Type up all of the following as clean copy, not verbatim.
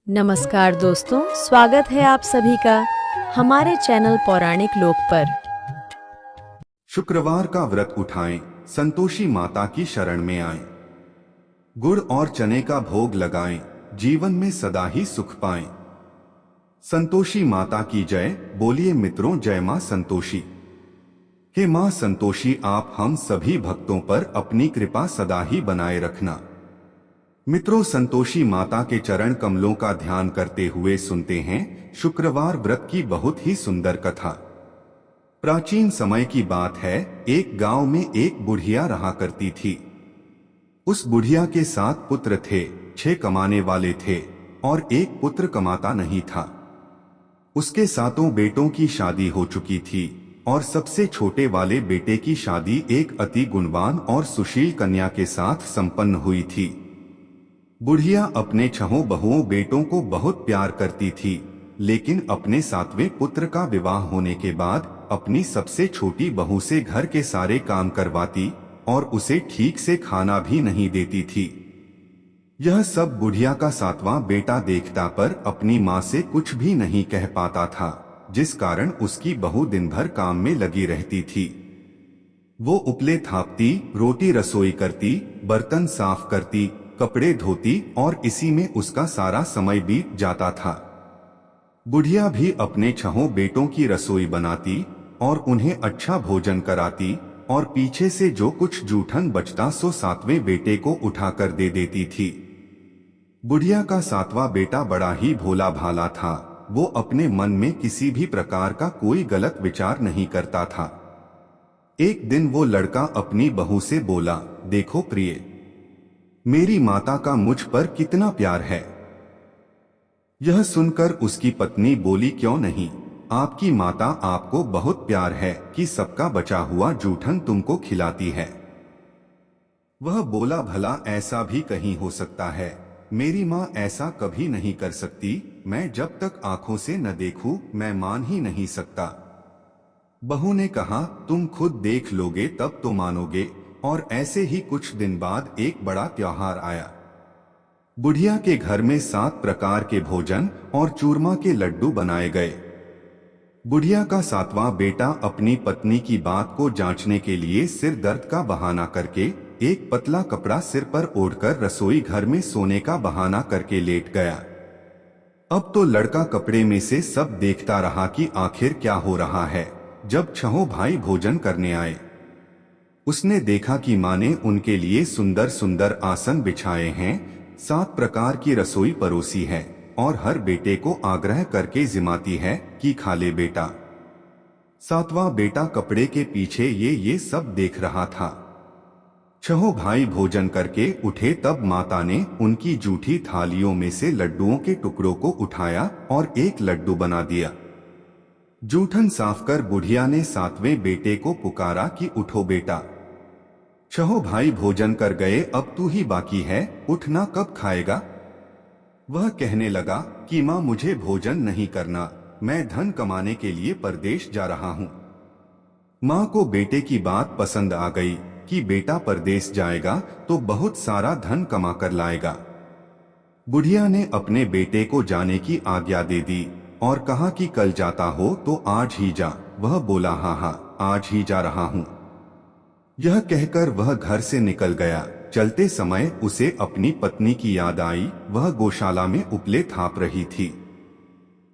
नमस्कार दोस्तों, स्वागत है आप सभी का हमारे चैनल पौराणिक लोक पर। शुक्रवार का व्रत उठाएं, संतोषी माता की शरण में आएं। गुड़ और चने का भोग लगाएं, जीवन में सदा ही सुख पाएं। संतोषी माता की जय। बोलिए मित्रों, जय मां संतोषी। हे मां संतोषी, आप हम सभी भक्तों पर अपनी कृपा सदा ही बनाए रखना। मित्रों, संतोषी माता के चरण कमलों का ध्यान करते हुए सुनते हैं शुक्रवार व्रत की बहुत ही सुंदर कथा। प्राचीन समय की बात है, एक गांव में एक बुढ़िया रहा करती थी। उस बुढ़िया के 7 पुत्र थे, 6 कमाने वाले थे और एक पुत्र कमाता नहीं था। उसके 7 बेटों की शादी हो चुकी थी और सबसे छोटे वाले बेटे की शादी एक अति गुणवान और सुशील कन्या के साथ संपन्न हुई थी। बुढ़िया अपने 6 बहुओं बेटों को बहुत प्यार करती थी, लेकिन अपने 7वें पुत्र का विवाह होने के बाद अपनी सबसे छोटी बहू से घर के सारे काम करवाती और उसे ठीक से खाना भी नहीं देती थी। यह सब बुढ़िया का 7वां बेटा देखता पर अपनी माँ से कुछ भी नहीं कह पाता था, जिस कारण उसकी बहू दिन भर काम में लगी रहती थी। वो उपले थापती, रोटी रसोई करती, बर्तन साफ करती, कपड़े धोती और इसी में उसका सारा समय बीत जाता था। बुढ़िया भी अपने 6 बेटों की रसोई बनाती और उन्हें अच्छा भोजन कराती और पीछे से जो कुछ जूठन बचता सो 7वें बेटे को उठाकर दे देती थी। बुढ़िया का 7वां बेटा बड़ा ही भोला भाला था। वो अपने मन में किसी भी प्रकार का कोई गलत विचार नहीं करता था। एक दिन वो लड़का अपनी बहू से बोला, देखो प्रिय, मेरी माता का मुझ पर कितना प्यार है। यह सुनकर उसकी पत्नी बोली, क्यों नहीं, आपकी माता आपको बहुत प्यार है कि सबका बचा हुआ जूठन तुमको खिलाती है। वह बोला, भला ऐसा भी कहीं हो सकता है? मेरी माँ ऐसा कभी नहीं कर सकती। मैं जब तक आंखों से न देखूं मैं मान ही नहीं सकता। बहू ने कहा, तुम खुद देख लोगे तब तो मानोगे। और ऐसे ही कुछ दिन बाद एक बड़ा त्योहार आया। बुढ़िया के घर में 7 प्रकार के भोजन और चूरमा के लड्डू बनाए गए। बुढ़िया का 7वां बेटा अपनी पत्नी की बात को जांचने के लिए सिर दर्द का बहाना करके एक पतला कपड़ा सिर पर ओढ़कर रसोई घर में सोने का बहाना करके लेट गया। अब तो लड़का कपड़े में से सब देखता रहा कि आखिर क्या हो रहा है। जब 6 भाई भोजन करने आए, उसने देखा कि माँ ने उनके लिए सुंदर सुंदर आसन बिछाए हैं, 7 प्रकार की रसोई परोसी है और हर बेटे को आग्रह करके जिमाती है कि खा ले बेटा। 7वां बेटा कपड़े के पीछे ये सब देख रहा था। 6 भाई भोजन करके उठे तब माता ने उनकी जूठी थालियों में से लड्डुओं के टुकड़ों को उठाया और एक लड्डू बना दिया। जूठन साफ कर बुढ़िया ने 7वें बेटे को पुकारा कि उठो बेटा, 6 भाई भोजन कर गए, अब तू ही बाकी है, उठना, कब खाएगा? वह कहने लगा कि माँ, मुझे भोजन नहीं करना, मैं धन कमाने के लिए परदेश जा रहा हूँ। माँ को बेटे की बात पसंद आ गई कि बेटा परदेश जाएगा तो बहुत सारा धन कमा कर लाएगा। बुढ़िया ने अपने बेटे को जाने की आज्ञा दे दी और कहा कि कल जाता हो तो आज ही जा। वह बोला, हाँ हाँ, आज ही जा रहा हूँ। यह कहकर वह घर से निकल गया। चलते समय उसे अपनी पत्नी की याद आई। वह गौशाला में उपले थाप रही थी।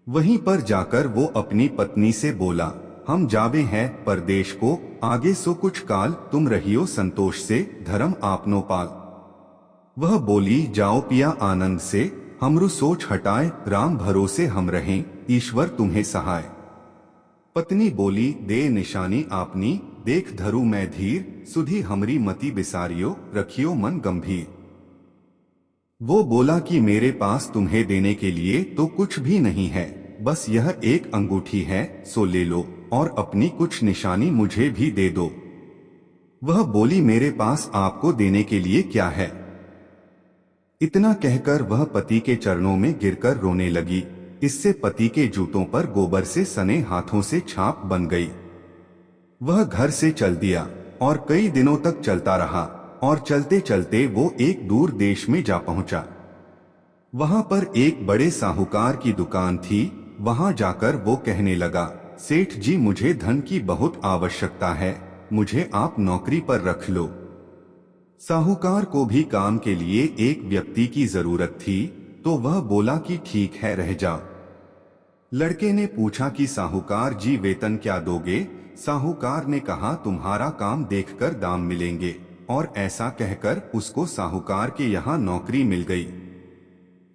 वहीं पर जाकर वो अपनी पत्नी से बोला, हम जावे हैं परदेश को, आगे सो कुछ काल तुम रहियो संतोष से, धर्म आपनो पाल। वह बोली, जाओ पिया आनंद से, हमरु सोच हटाए, राम भरोसे हम रहें, ईश्वर तुम्हें सहाय। पत्नी बोली, दे निशानी आपनी, देख धरू मैं धीर, सुधी हमरी मति बिसारियो, रखियो मन गंभीर। वो बोला कि मेरे पास तुम्हें देने के लिए तो कुछ भी नहीं है, बस यह एक अंगूठी है, सो ले लो और अपनी कुछ निशानी मुझे भी दे दो। वह बोली, मेरे पास आपको देने के लिए क्या है? इतना कहकर वह पति के चरणों में गिरकर रोने लगी। इससे पति के जूतों पर गोबर से सने हाथों से छाप बन गई। वह घर से चल दिया और कई दिनों तक चलता रहा और चलते चलते वो एक दूर देश में जा पहुंचा। वहां पर एक बड़े साहूकार की दुकान थी। वहां जाकर वो कहने लगा, सेठ जी मुझे धन की बहुत आवश्यकता है, मुझे आप नौकरी पर रख लो। साहूकार को भी काम के लिए एक व्यक्ति की जरूरत थी, तो वह बोला कि ठीक है रह जा। लड़के ने पूछा कि साहूकार जी वेतन क्या दोगे? साहूकार ने कहा तुम्हारा काम देखकर दाम मिलेंगे, और ऐसा कहकर उसको साहूकार के यहाँ नौकरी मिल गई।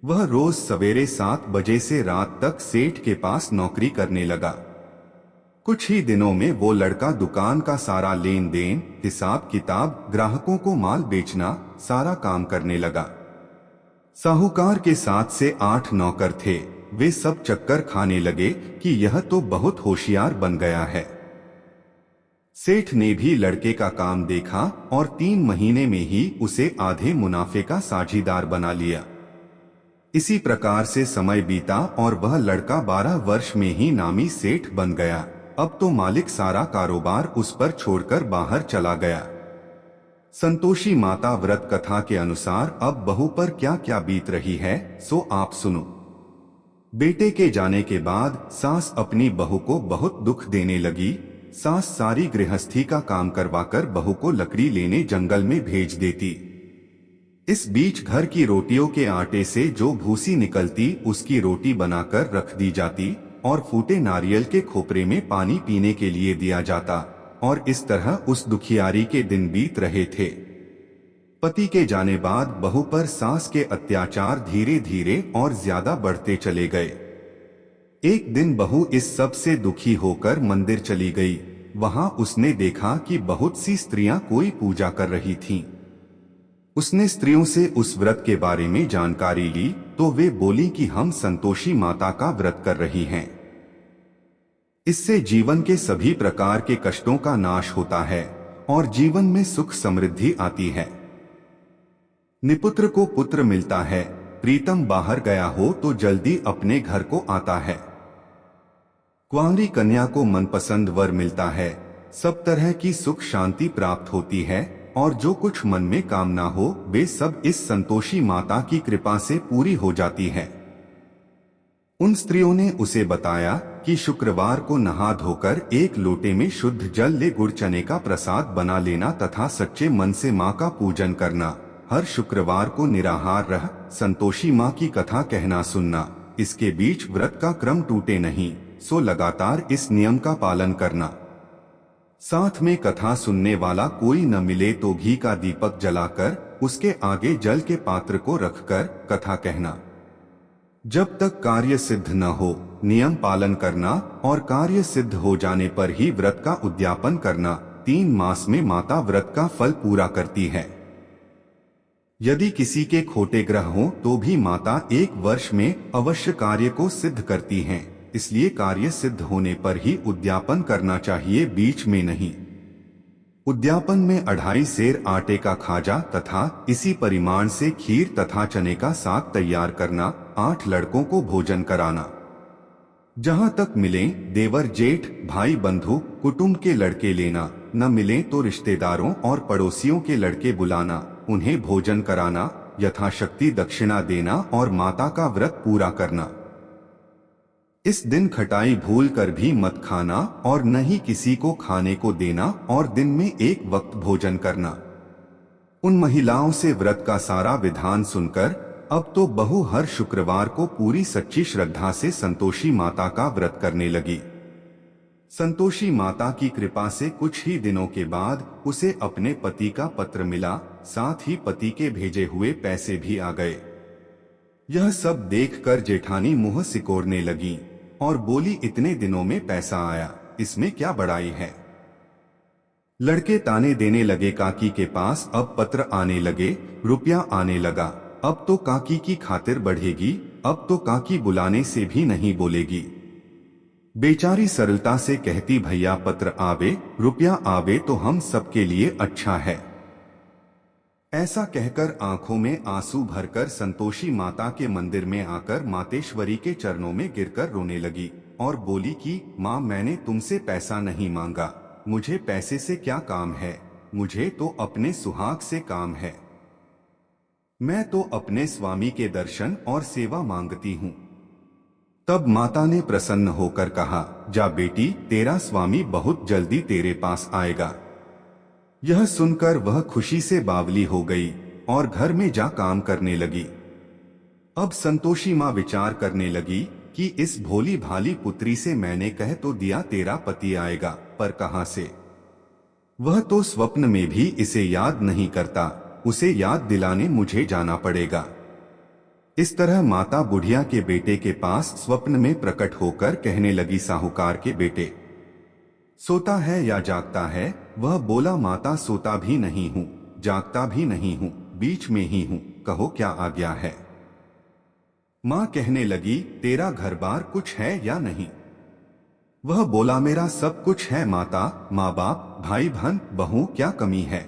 वह रोज सवेरे 7 बजे से रात तक सेठ के पास नौकरी करने लगा। कुछ ही दिनों में वो लड़का दुकान का सारा लेन देन, हिसाब किताब, ग्राहकों को माल बेचना, सारा काम करने लगा। साहूकार के 7 से 8 नौकर थे। वे सब चक्कर खाने लगे कि यह तो बहुत होशियार बन गया है। सेठ ने भी लड़के का काम देखा और 3 महीने में ही उसे आधे मुनाफे का साझीदार बना लिया। इसी प्रकार से समय बीता और वह लड़का 12 वर्ष में ही नामी सेठ बन गया। अब तो मालिक सारा कारोबार उस पर छोड़कर बाहर चला गया। संतोषी माता व्रत कथा के अनुसार अब बहू पर क्या क्या बीत रही है, सो आप सुनो। बेटे के जाने के बाद सास अपनी बहू को बहुत दुख देने लगी। सास सारी गृहस्थी का काम करवाकर बहू को लकड़ी लेने जंगल में भेज देती। इस बीच घर की रोटियों के आटे से जो भूसी निकलती उसकी रोटी बनाकर रख दी जाती और फूटे नारियल के खोपरे में पानी पीने के लिए दिया जाता, और इस तरह उस दुखियारी के दिन बीत रहे थे। पति के जाने बाद बहू पर सास के अत्याचार धीरे धीरे और ज्यादा बढ़ते चले गए। एक दिन बहू इस सब से दुखी होकर मंदिर चली गई। वहां उसने देखा कि बहुत सी स्त्रियां कोई पूजा कर रही थीं। उसने स्त्रियों से उस व्रत के बारे में जानकारी ली तो वे बोली कि हम संतोषी माता का व्रत कर रही हैं। इससे जीवन के सभी प्रकार के कष्टों का नाश होता है और जीवन में सुख समृद्धि आती है। निपुत्र को पुत्र मिलता है, प्रीतम बाहर गया हो तो जल्दी अपने घर को आता है। कुंवारी कन्या को मनपसंद वर मिलता है, सब तरह की सुख शांति प्राप्त होती है और जो कुछ मन में कामना हो वे सब इस संतोषी माता की कृपा से पूरी हो जाती है। उन स्त्रियों ने उसे बताया कि शुक्रवार को नहा धोकर एक लोटे में शुद्ध जल ले गुड़ चने का प्रसाद बना लेना तथा सच्चे मन से माँ का पूजन करना। हर शुक्रवार को निराहार रह संतोषी माँ की कथा कहना सुनना। इसके बीच व्रत का क्रम टूटे नहीं, सो लगातार इस नियम का पालन करना। साथ में कथा सुनने वाला कोई न मिले तो घी का दीपक जलाकर उसके आगे जल के पात्र को रखकर कथा कहना। जब तक कार्य सिद्ध न हो नियम पालन करना और कार्य सिद्ध हो जाने पर ही व्रत का उद्यापन करना। 3 मास में माता व्रत का फल पूरा करती है। यदि किसी के खोटे ग्रह हो तो भी माता 1 वर्ष में अवश्य कार्य को सिद्ध करती हैं। इसलिए कार्य सिद्ध होने पर ही उद्यापन करना चाहिए, बीच में नहीं। उद्यापन में 2.5 सेर आटे का खाजा तथा इसी परिमाण से खीर तथा चने का साग तैयार करना। 8 लड़कों को भोजन कराना। जहां तक मिले देवर जेठ भाई बंधु कुटुंब के लड़के लेना, न मिले तो रिश्तेदारों और पड़ोसियों के लड़के बुलाना, उन्हें भोजन कराना, यथाशक्ति दक्षिणा देना और माता का व्रत पूरा करना। इस दिन खटाई भूल कर भी मत खाना और न ही किसी को खाने को देना और दिन में 1 वक्त भोजन करना। उन महिलाओं से व्रत का सारा विधान सुनकर अब तो बहू हर शुक्रवार को पूरी सच्ची श्रद्धा से संतोषी माता का व्रत करने लगी। संतोषी माता की कृपा से कुछ ही दिनों के बाद उसे अपने पति का पत्र मिला, साथ ही पति के भेजे हुए पैसे भी आ गए। यह सब देखकर जेठानी मुंह सिकोड़ने लगी और बोली, इतने दिनों में पैसा आया, इसमें क्या बड़ाई है। लड़के ताने देने लगे, काकी के पास अब पत्र आने लगे, रुपया आने लगा, अब तो काकी की खातिर बढ़ेगी, अब तो काकी बुलाने से भी नहीं बोलेगी। बेचारी सरलता से कहती, भैया पत्र आवे रुपया आवे तो हम सबके लिए अच्छा है। ऐसा कहकर आंखों में आंसू भरकर संतोषी माता के मंदिर में आकर मातेश्वरी के चरणों में गिरकर रोने लगी और बोली कि माँ, मैंने तुमसे पैसा नहीं मांगा, मुझे पैसे से क्या काम है, मुझे तो अपने सुहाग से काम है। मैं तो अपने स्वामी के दर्शन और सेवा मांगती हूँ। तब माता ने प्रसन्न होकर कहा, जा बेटी, तेरा स्वामी बहुत जल्दी तेरे पास आएगा। यह सुनकर वह खुशी से बावली हो गई और घर में जा काम करने लगी। अब संतोषी माँ विचार करने लगी कि इस भोली भाली पुत्री से मैंने कह तो दिया तेरा पति आएगा, पर कहां से? वह तो स्वप्न में भी इसे याद नहीं करता, उसे याद दिलाने मुझे जाना पड़ेगा। इस तरह माता बुढ़िया के बेटे के पास स्वप्न में प्रकट होकर कहने लगी, साहूकार के बेटे, सोता है या जागता है? वह बोला, माता सोता भी नहीं हूँ, जागता भी नहीं हूँ, बीच में ही हूँ, कहो क्या आज्ञा है? माँ कहने लगी, तेरा घर बार कुछ है या नहीं? वह बोला, मेरा सब कुछ है माता, माँ बाप, भाई बहन, बहू, क्या कमी है?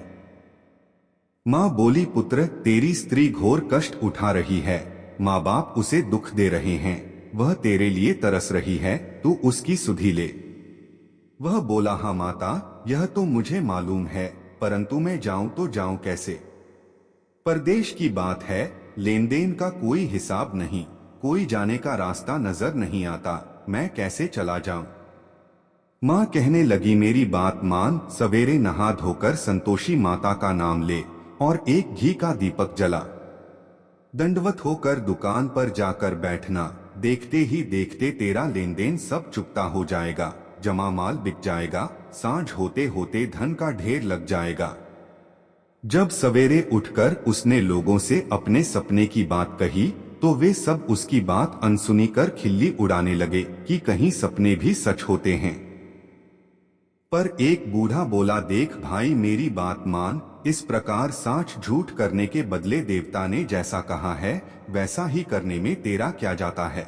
माँ बोली, पुत्र, तेरी स्त्री घोर कष्ट उठा रही है, माँ बाप उसे दुख दे रहे हैं, वह तेरे लिए तरस रही है, तू उसकी सुधि ले। वह बोला, हाँ माता, यह तो मुझे मालूम है, परंतु मैं जाऊं तो जाऊं कैसे? परदेश की बात है, लेन देन का कोई हिसाब नहीं, कोई जाने का रास्ता नजर नहीं आता, मैं कैसे चला जाऊं? माँ कहने लगी, मेरी बात मान, सवेरे नहा धोकर संतोषी माता का नाम ले और एक घी का दीपक जला। दंडवत होकर दुकान पर जाकर बैठना, देखते ही देखते तेरा लेन देन सब चुकता हो जाएगा, जमा माल बिक जाएगा, सांझ होते होते धन का ढेर लग जाएगा। जब सवेरे उठकर उसने लोगों से अपने सपने की बात कही तो वे सब उसकी बात अनसुनी कर खिल्ली उड़ाने लगे कि कहीं सपने भी सच होते हैं। पर एक बूढ़ा बोला, देख भाई, मेरी बात मान, इस प्रकार साच झूठ करने के बदले देवता ने जैसा कहा है वैसा ही करने में तेरा क्या जाता है?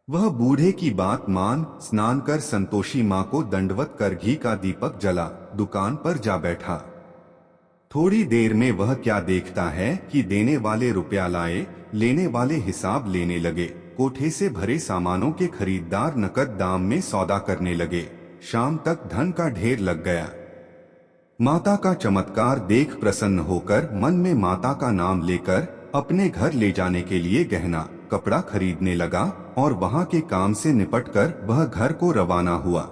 वह बूढ़े की बात मान स्नान कर संतोषी माँ को दंडवत कर घी का दीपक जला, दुकान पर जा बैठा। थोड़ी देर में वह क्या देखता है कि देने वाले रुपया लाए, लेने वाले हिसाब लेने लगे, कोठे से भरे सामानों के खरीदार नकद दाम में सौदा करने लगे। शाम तक धन का ढेर लग गया। माता का चमत्कार देख प्रसन्न होकर मन में माता का नाम लेकर अपने घर ले जाने के लिए गहना कपड़ा खरीदने लगा और वहां के काम से निपटकर वह घर को रवाना हुआ।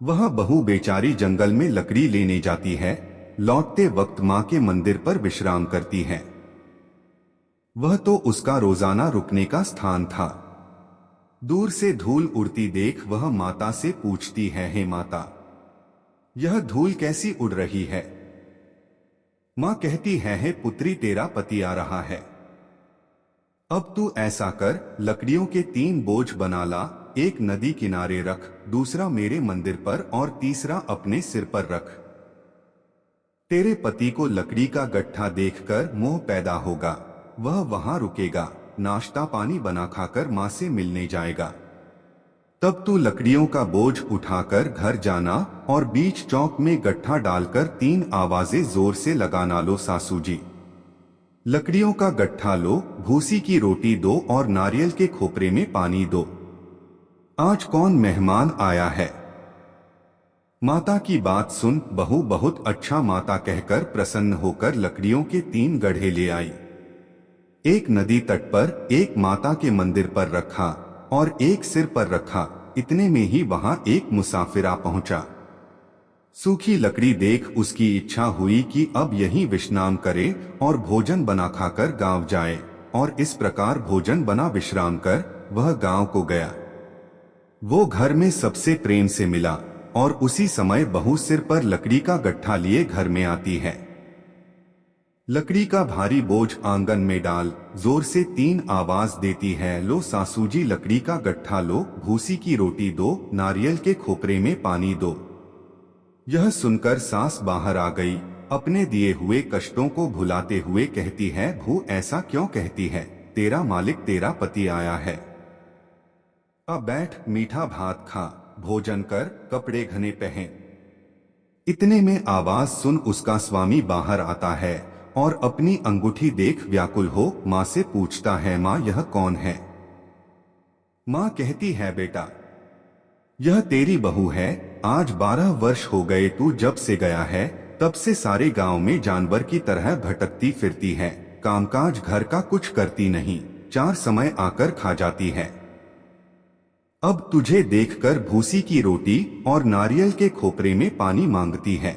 वह बहू बेचारी जंगल में लकड़ी लेने जाती है, लौटते वक्त माँ के मंदिर पर विश्राम करती है। वह तो उसका रोजाना रुकने का स्थान था। दूर से धूल उड़ती देख वह माता से पूछती है, हे माता, यह धूल कैसी उड़ रही है? माँ कहती है, हे पुत्री, तेरा पति आ रहा है। अब तू ऐसा कर, लकड़ियों के 3 बोझ बना ला, एक नदी किनारे रख, दूसरा मेरे मंदिर पर और तीसरा अपने सिर पर रख। तेरे पति को लकड़ी का गट्ठा देखकर मोह पैदा होगा, वह वहां रुकेगा, नाश्ता पानी बना खाकर माँ से मिलने जाएगा। तब तू लकड़ियों का बोझ उठाकर घर जाना और बीच चौक में गट्ठा डालकर 3 आवाजें जोर से लगाना, लो सासू जी, लकड़ियों का गट्ठा लो, भूसी की रोटी दो और नारियल के खोपरे में पानी दो। आज कौन मेहमान आया है? माता की बात सुन बहू बहुत अच्छा माता कहकर प्रसन्न होकर लकड़ियों के 3 गड्ढे ले आई। एक नदी तट पर, एक माता के मंदिर पर रखा और एक सिर पर रखा। इतने में ही वहां एक मुसाफिर आ पहुंचा। सूखी लकड़ी देख उसकी इच्छा हुई कि अब यहीं विश्राम करे और भोजन बना खाकर गांव जाए, और इस प्रकार भोजन बना विश्राम कर वह गांव को गया। वो घर में सबसे प्रेम से मिला और उसी समय बहू सिर पर लकड़ी का गट्ठा लिए घर में आती है। लकड़ी का भारी बोझ आंगन में डाल जोर से 3 आवाज देती है, लो सासू जी, लकड़ी का गट्ठा लो, भूसी की रोटी दो, नारियल के खोपरे में पानी दो। यह सुनकर सास बाहर आ गई, अपने दिए हुए कष्टों को भुलाते हुए कहती है, भू ऐसा क्यों कहती है? तेरा मालिक तेरा पति आया है। अब बैठ, मीठा भात खा, भोजन कर, कपड़े घने पहन। इतने में आवाज सुन उसका स्वामी बाहर आता है और अपनी अंगूठी देख व्याकुल हो माँ से पूछता है, माँ यह कौन है? माँ कहती है, बेटा यह तेरी बहू है, आज 12 वर्ष हो गए तू जब से गया है, तब से सारे गांव में जानवर की तरह भटकती फिरती है, कामकाज घर का कुछ करती नहीं, 4 समय आकर खा जाती है। अब तुझे देखकर भूसी की रोटी और नारियल के खोपरे में पानी मांगती है।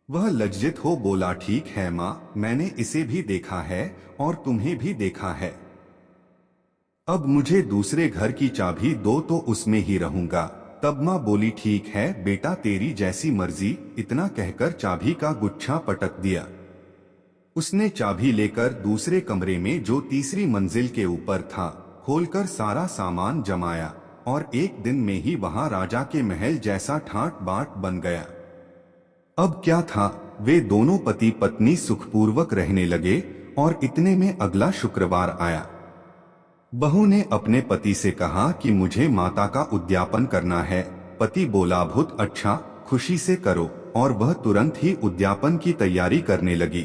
वह लज्जित हो बोला, ठीक है माँ, मैंने इसे भी देखा है और तुम्हें भी देखा है। अब मुझे दूसरे घर की चाबी दो तो उसमें ही रहूंगा। तब माँ बोली, ठीक है बेटा, तेरी जैसी मर्जी। इतना कहकर चाबी का गुच्छा पटक दिया। उसने चाबी लेकर दूसरे कमरे में जो तीसरी मंजिल के ऊपर था खोलकर सारा सामान जमाया और एक दिन में ही वहां राजा के महल जैसा ठाट बाट बन गया। अब क्या था, वे दोनों पति पत्नी सुखपूर्वक रहने लगे और इतने में अगला शुक्रवार आया। बहू ने अपने पति से कहा कि मुझे माता का उद्यापन करना है। पति बोला, बहुत अच्छा, खुशी से करो, और वह तुरंत ही उद्यापन की तैयारी करने लगी।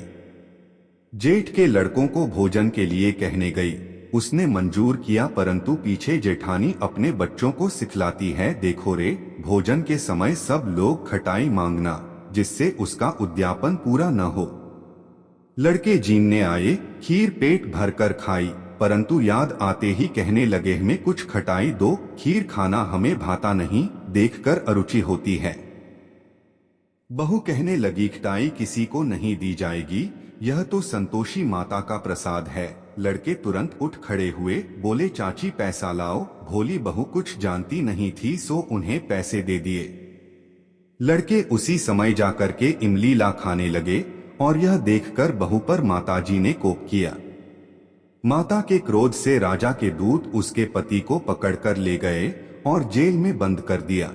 जेठ के लड़कों को भोजन के लिए कहने गई। उसने मंजूर किया, परंतु पीछे जेठानी अपने बच्चों को सिखलाती है, देखो रे, भोजन के समय सब लोग खटाई मांगना, जिससे उसका उद्यापन पूरा न हो। लड़के जीनने आए, खीर पेट भरकर खाई, परंतु याद आते ही कहने लगे, हमें कुछ खटाई दो, खीर खाना हमें भाता नहीं, देखकर अरुचि होती है। बहू कहने लगी, खटाई किसी को नहीं दी जाएगी, यह तो संतोषी माता का प्रसाद है। लड़के तुरंत उठ खड़े हुए, बोले, चाची पैसा लाओ। भोली बहू कुछ जानती नहीं थी, सो उन्हें पैसे दे दिए। लड़के उसी समय जाकर के इमली ला खाने लगे और यह देखकर बहू पर माताजी ने कोप किया। माता के क्रोध से राजा के दूत उसके पति को पकड़कर ले गए और जेल में बंद कर दिया।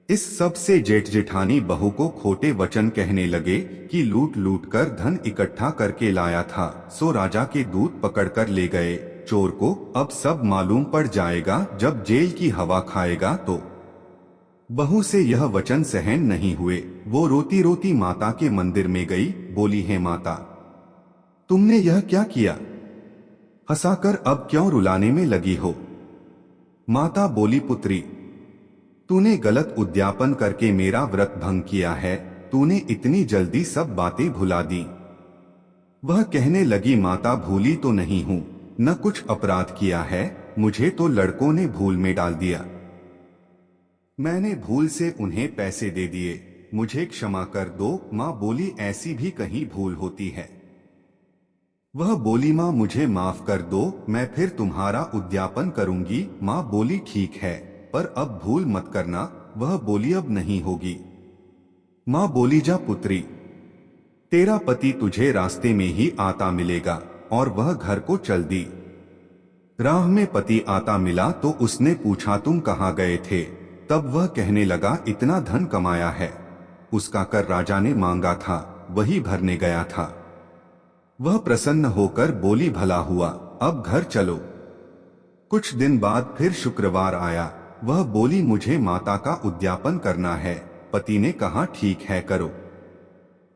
इस सब से जेठ जेठानी बहू को खोटे वचन कहने लगे कि लूट लूट कर धन इकट्ठा करके लाया था, सो राजा के दूत पकड़कर ले गए चोर को। अब सब मालूम पड़ जाएगा, जब जेल की हवा खाएगा तो। बहू से यह वचन सहन नहीं हुए। वो रोती रोती माता के मंदिर में गई, बोली, है माता, तुमने यह क्या किया? हंसाकर अब क्यों रुलाने में लगी हो? माता बोली, पुत्री, तूने गलत उद्यापन करके मेरा व्रत भंग किया है, तूने इतनी जल्दी सब बातें भुला दी। वह कहने लगी, माता, भूली तो नहीं हूं, न कुछ अपराध किया है, मुझे तो लड़कों ने भूल में डाल दिया। मैंने भूल से उन्हें पैसे दे दिए, मुझे क्षमा कर दो। माँ बोली, ऐसी भी कहीं भूल होती है। वह बोली, माँ मुझे माफ कर दो, मैं फिर तुम्हारा उद्यापन करूंगी। माँ बोली, ठीक है, पर अब भूल मत करना। वह बोली, अब नहीं होगी। माँ बोली, जा पुत्री, तेरा पति तुझे रास्ते में ही आता मिलेगा। और वह घर को चल दी। राह में पति आता मिला तो उसने पूछा, तुम कहाँ गए थे? तब वह कहने लगा, इतना धन कमाया है, उसका कर राजा ने मांगा था, वही भरने गया था। वह प्रसन्न होकर बोली, भला हुआ, अब घर चलो। कुछ दिन बाद फिर शुक्रवार आया। वह बोली, मुझे माता का उद्यापन करना है। पति ने कहा, ठीक है, करो।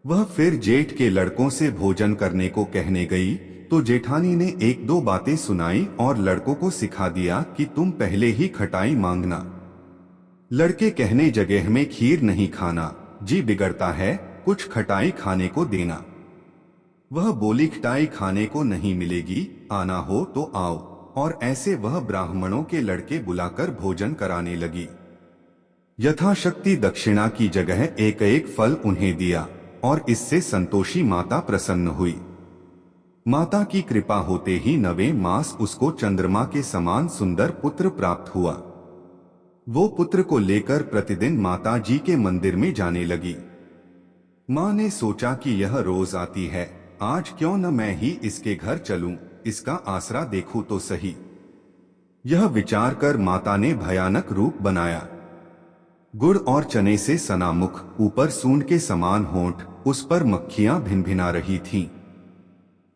वह फिर जेठ के लड़कों से भोजन करने को कहने गई तो जेठानी ने 1-2 बातें सुनाई और लड़कों को सिखा दिया कि तुम पहले ही खटाई मांगना। लड़के कहने, जगह में खीर नहीं खाना, जी बिगड़ता है, कुछ खटाई खाने को देना। वह बोली, खटाई खाने को नहीं मिलेगी, आना हो तो आओ। और ऐसे वह ब्राह्मणों के लड़के बुलाकर भोजन कराने लगी। यथाशक्ति दक्षिणा की जगह एक एक फल उन्हें दिया और इससे संतोषी माता प्रसन्न हुई। माता की कृपा होते ही 9वें मास उसको चंद्रमा के समान सुंदर पुत्र प्राप्त हुआ। वो पुत्र को लेकर प्रतिदिन माता जी के मंदिर में जाने लगी। माँ ने सोचा कि यह रोज आती है, आज क्यों न मैं ही इसके घर चलूं, इसका आसरा देखूं तो सही। यह विचार कर माता ने भयानक रूप बनाया। गुड़ और चने से सना मुख, ऊपर सूंड के समान होंठ, उस पर मक्खियां भिनभिना रही थीं।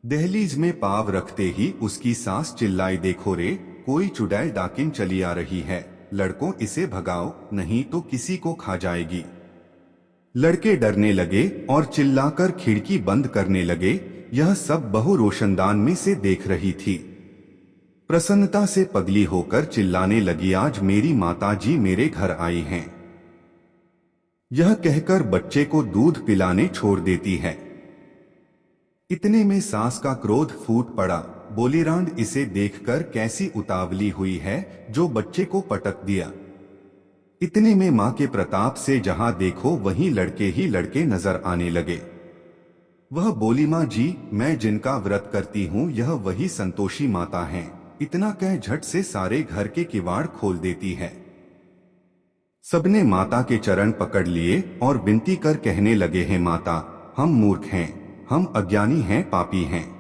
दहलीज में पांव रखते ही उसकी सास चिल्लाई, देखो रे, कोई चुड़ैल डाकिन चली आ रही है, लड़कों इसे भगाओ, नहीं तो किसी को खा जाएगी। लड़के डरने लगे और चिल्लाकर खिड़की बंद करने लगे। यह सब बहू रोशनदान में से देख रही थी। प्रसन्नता से पगली होकर चिल्लाने लगी, आज मेरी माता जी मेरे घर आई हैं। यह कहकर बच्चे को दूध पिलाने छोड़ देती है। इतने में सास का क्रोध फूट पड़ा। बोली, रांड इसे देखकर कैसी उतावली हुई है जो बच्चे को पटक दिया। इतने में मां के प्रताप से जहां देखो वहीं लड़के ही लड़के नजर आने लगे। वह बोली, मां जी, मैं जिनका व्रत करती हूँ यह वही संतोषी माता हैं। इतना कह झट से सारे घर के किवाड़ खोल देती है। सबने माता के चरण पकड़ लिए और विनती कर कहने लगे हैं, माता, हम मूर्ख हैं, हम अज्ञानी हैं, पापी हैं।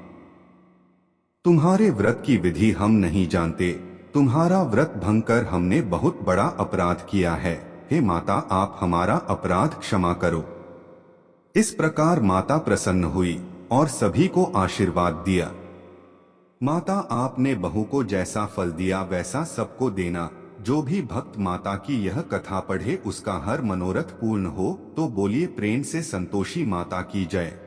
तुम्हारे व्रत की विधि हम नहीं जानते। तुम्हारा व्रत भंग कर हमने बहुत बड़ा अपराध किया है। हे माता, आप हमारा अपराध क्षमा करो। इस प्रकार माता प्रसन्न हुई और सभी को आशीर्वाद दिया। माता, आपने बहू को जैसा फल दिया वैसा सबको देना। जो भी भक्त माता की यह कथा पढ़े उसका हर मनोरथ पूर्ण हो। तो बोलिए प्रेम से संतोषी माता की जय।